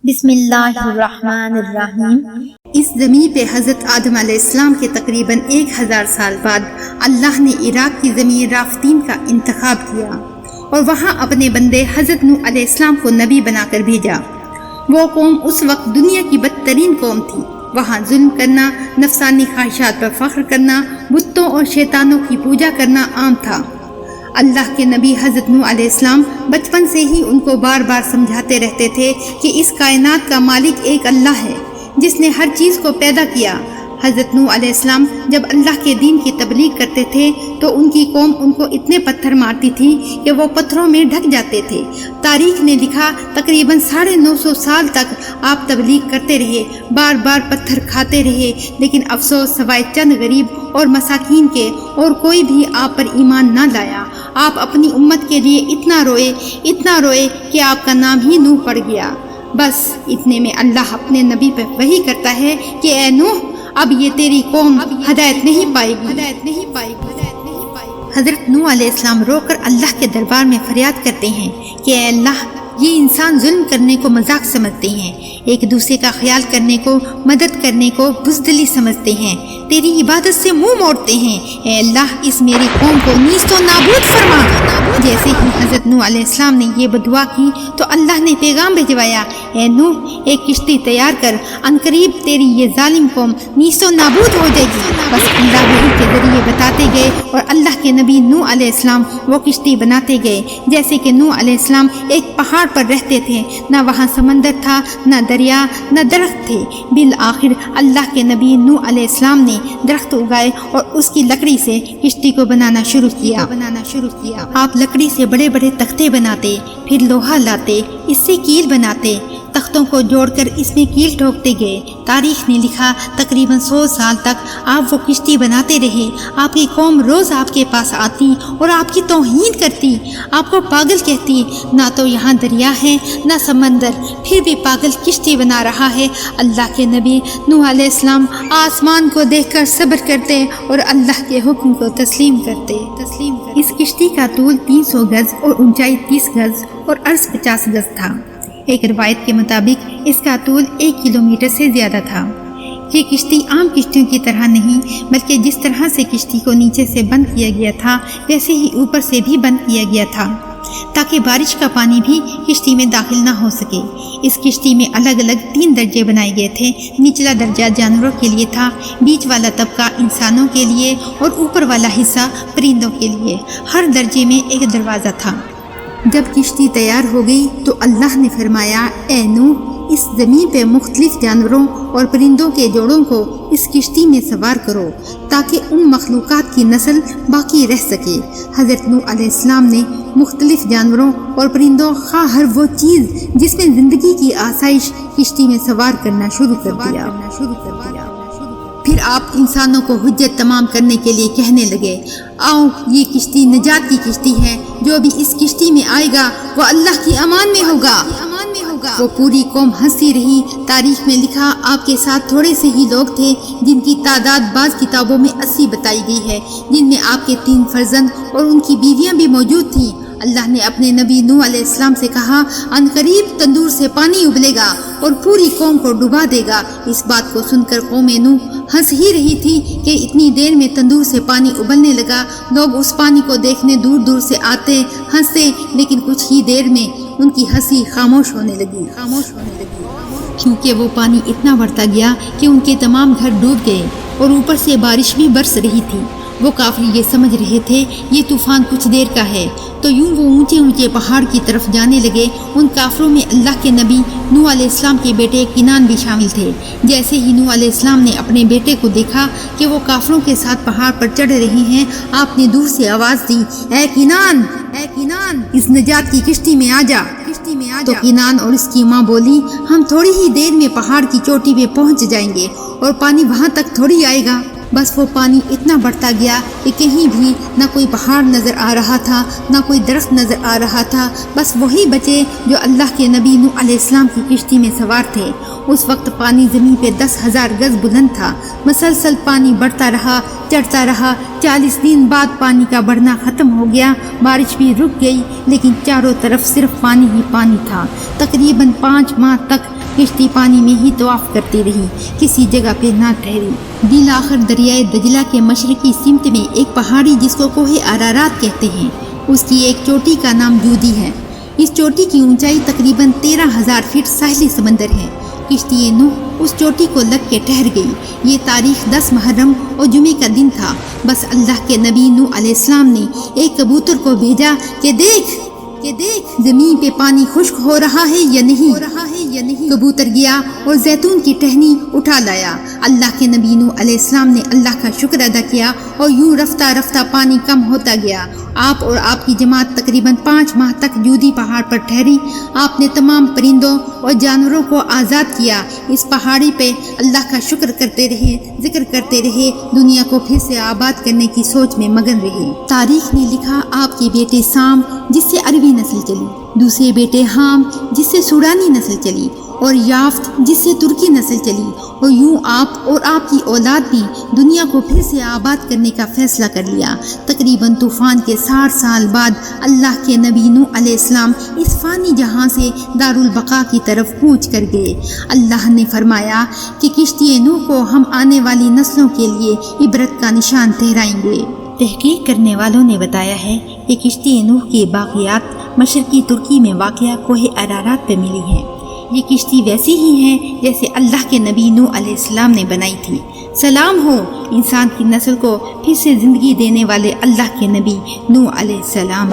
بسم اللہ الرحمن الرحیم۔ اس زمین پہ حضرت آدم علیہ السلام کے تقریباً 1000 سال بعد اللہ نے عراق کی زمین رافدین کا انتخاب کیا اور وہاں اپنے بندے حضرت نوح علیہ السلام کو نبی بنا کر بھیجا۔ وہ قوم اس وقت دنیا کی بدترین قوم تھی۔ وہاں ظلم کرنا، نفسانی خواہشات پر فخر کرنا، بتوں اور شیطانوں کی پوجا کرنا عام تھا۔ اللہ کے نبی حضرت نوح علیہ السلام بچپن سے ہی ان کو بار بار سمجھاتے رہتے تھے کہ اس کائنات کا مالک ایک اللہ ہے جس نے ہر چیز کو پیدا کیا۔ حضرت نوح علیہ السلام جب اللہ کے دین کی تبلیغ کرتے تھے تو ان کی قوم ان کو اتنے پتھر مارتی تھی کہ وہ پتھروں میں ڈھک جاتے تھے۔ تاریخ نے لکھا تقریباً 950 سال تک آپ تبلیغ کرتے رہے، بار بار پتھر کھاتے رہے، لیکن افسوس سوائے چند غریب اور مساکین کے اور کوئی بھی آپ پر ایمان نہ لایا۔ آپ اپنی امت کے لیے اتنا روئے کہ آپ کا نام ہی نوح پڑ گیا۔ بس اتنے میں اللہ اپنے نبی پر وحی کرتا ہے کہ اے نوح، اب یہ تیری قوم ہدایت نہیں پائے گی۔ حضرت نوح علیہ السلام رو کر اللہ کے دربار میں فریاد کرتے ہیں کہ اے اللہ، یہ انسان ظلم کرنے کو مذاق سمجھتے ہیں، ایک دوسرے کا خیال کرنے کو، مدد کرنے کو بزدلی سمجھتے ہیں، تیری عبادت سے منہ موڑتے ہیں۔ اے اللہ، اس میری قوم کو نیست و نابود فرما۔ جیسے ہی حضرت نوح علیہ السلام نے یہ بدعا کی تو اللہ نے پیغام بھجوایا، اے نوح، ایک کشتی تیار کر، عنقریب تیری یہ ظالم قوم نیست و نابود ہو جائے گی۔ بس اللہ وحی کے ذریعے بتاتے گئے اور اللہ کے نبی نوح علیہ السلام وہ کشتی بناتے گئے۔ جیسے کہ نوح علیہ السلام ایک پہاڑ پر رہتے تھے، نہ وہاں سمندر تھا، نہ دریا، نہ درخت تھے۔ بالآخر اللہ کے نبی نوح علیہ السلام نے درخت اگائے اور اس کی لکڑی سے کشتی کو بنانا شروع کیا۔ آپ لکڑی سے بڑے بڑے تختے بناتے، پھر لوہا لاتے، اس سے کیل بناتے، تختوں کو جوڑ کر اس میں کیل ٹھوکتے گئے۔ تاریخ نے لکھا تقریباً 100 سال تک آپ وہ کشتی بناتے رہے۔ آپ کی قوم روز آپ کے پاس آتی اور آپ کی توہین کرتی، آپ کو پاگل کہتی، نہ تو یہاں دریا ہے نہ سمندر، پھر بھی پاگل کشتی بنا رہا ہے۔ اللہ کے نبی نوح علیہ السلام آسمان کو دیکھ کر صبر کرتے اور اللہ کے حکم کو تسلیم کرتے۔ اس کشتی کا طول 300 گز اور اونچائی 30 گز اور عرض 50 گز تھا۔ ایک روایت کے مطابق اس کا طول 1 کلومیٹر سے زیادہ تھا۔ یہ کشتی عام کشتیوں کی طرح نہیں، بلکہ جس طرح سے کشتی کو نیچے سے بند کیا گیا تھا ویسے ہی اوپر سے بھی بند کیا گیا تھا تاکہ بارش کا پانی بھی کشتی میں داخل نہ ہو سکے۔ اس کشتی میں الگ الگ 3 درجے بنائے گئے تھے۔ نچلا درجہ جانوروں کے لیے تھا، بیچ والا طبقہ انسانوں کے لیے اور اوپر والا حصہ پرندوں کے لیے۔ ہر درجے میں ایک دروازہ تھا۔ جب کشتی تیار ہو گئی تو اللہ نے فرمایا، اے نوح، اس زمین پہ مختلف جانوروں اور پرندوں کے جوڑوں کو اس کشتی میں سوار کرو تاکہ ان مخلوقات کی نسل باقی رہ سکے۔ حضرت نوح علیہ السلام نے مختلف جانوروں اور پرندوں، خواہ ہر وہ چیز جس میں زندگی کی آسائش، کشتی میں سوار کرنا شروع کر دیا۔ پھر آپ انسانوں کو حجت تمام کرنے کے لیے کہنے لگے، آؤ، یہ کشتی نجات کی کشتی ہے، جو بھی اس کشتی میں آئے گا وہ اللہ کی امان میں ہوگا۔ وہ پوری قوم ہنسی رہی۔ تاریخ میں لکھا آپ کے ساتھ تھوڑے سے ہی لوگ تھے جن کی تعداد بعض کتابوں میں 80 بتائی گئی ہے، جن میں آپ کے 3 فرزند اور ان کی بیویاں بھی موجود تھیں۔ اللہ نے اپنے نبی نوح علیہ السلام سے کہا، عنقریب تندور سے پانی ابلے گا اور پوری قوم کو ڈبا دے گا۔ اس بات کو سن کر قوم نوح ہنس ہی رہی تھی کہ اتنی دیر میں تندور سے پانی ابلنے لگا۔ لوگ اس پانی کو دیکھنے دور دور سے آتے، ہنستے، لیکن کچھ ہی دیر میں ان کی ہنسی خاموش ہونے لگی کیونکہ وہ پانی اتنا بڑھتا گیا کہ ان کے تمام گھر ڈوب گئے اور اوپر سے بارش بھی برس رہی تھی۔ وہ کافر یہ سمجھ رہے تھے یہ طوفان کچھ دیر کا ہے، تو یوں وہ اونچے اونچے پہاڑ کی طرف جانے لگے۔ ان کافروں میں اللہ کے نبی نوح علیہ السلام کے بیٹے کنان بھی شامل تھے۔ جیسے ہی نوح علیہ السلام نے اپنے بیٹے کو دیکھا کہ وہ کافروں کے ساتھ پہاڑ پر چڑھ رہے ہیں، آپ نے دور سے آواز دی، اے کنان، اس نجات کی کشتی میں آ جا۔ تو کنان اور اس کی ماں بولی، ہم تھوڑی ہی دیر میں پہاڑ کی چوٹی پہ پہنچ جائیں گے اور پانی وہاں تک تھوڑی آئے گا۔ بس وہ پانی اتنا بڑھتا گیا کہ کہیں بھی نہ کوئی پہاڑ نظر آ رہا تھا، نہ کوئی درخت نظر آ رہا تھا۔ بس وہی بچے جو اللہ کے نبی نوح علیہ السلام کی کشتی میں سوار تھے۔ اس وقت پانی زمین پہ 10,000 گز بلند تھا۔ مسلسل پانی بڑھتا رہا، چڑھتا رہا۔ 40 دن بعد پانی کا بڑھنا ختم ہو گیا، بارش بھی رک گئی، لیکن چاروں طرف صرف پانی ہی پانی تھا۔ تقریباً 5 ماہ تک کشتی پانی میں ہی طواف کرتی رہی، کسی جگہ پہ نہ ٹھہری۔ بالآخر دریائے دجلہ کے مشرقی سمت میں ایک پہاڑی جس کو کوہ ارارات کہتے ہیں، اس کی ایک چوٹی کا نام جودی ہے۔ اس چوٹی کی اونچائی تقریباً 13,000 فٹ ساحلی سمندر ہے۔ کشتی نوح اس چوٹی کو لگ کے ٹھہر گئی۔ یہ تاریخ 10 محرم اور جمعے کا دن تھا۔ بس اللہ کے نبی نوح علیہ السلام نے ایک کبوتر کو بھیجا کہ دیکھ زمین پہ پانی خشک ہو رہا ہے یا نہیں۔ کبوتر گیا اور زیتون کی ٹہنی اٹھا لایا۔ اللہ کے نبی نوح علیہ السلام نے اللہ کا شکر ادا کیا اور یوں رفتہ رفتہ پانی کم ہوتا گیا۔ آپ اور آپ کی جماعت تقریباً 5 ماہ تک جودی پہاڑ پر ٹھہری۔ آپ نے تمام پرندوں اور جانوروں کو آزاد کیا۔ اس پہاڑی پہ اللہ کا شکر کرتے رہے، ذکر کرتے رہے، دنیا کو پھر سے آباد کرنے کی سوچ میں مگن رہے۔ تاریخ نے لکھا آپ کے بیٹے سام جس سے عربی نسل چلی، دوسرے بیٹے حام جس سے سوڈانی نسل چلی، اور یافت جس سے ترکی نسل چلی، اور یوں آپ اور آپ کی اولاد نے دنیا کو پھر سے آباد کرنے کا فیصلہ کر لیا۔ تقریباً طوفان کے 60 سال بعد اللہ کے نبی نوح علیہ السلام اس فانی جہاں سے دارالبقا کی طرف کوچ کر گئے۔ اللہ نے فرمایا کہ کشتی نوح کو ہم آنے والی نسلوں کے لیے عبرت کا نشان ٹھہرائیں گے۔ تحقیق کرنے والوں نے بتایا ہے کہ کشتی نوح کے باقیات مشرقی ترکی میں واقع کوہ ارارات پہ ملی ہیں۔ یہ کشتی ویسی ہی ہے جیسے اللہ کے نبی نوح علیہ السلام نے بنائی تھی۔ سلام ہو انسان کی نسل کو پھر سے زندگی دینے والے اللہ کے نبی نوح علیہ السلام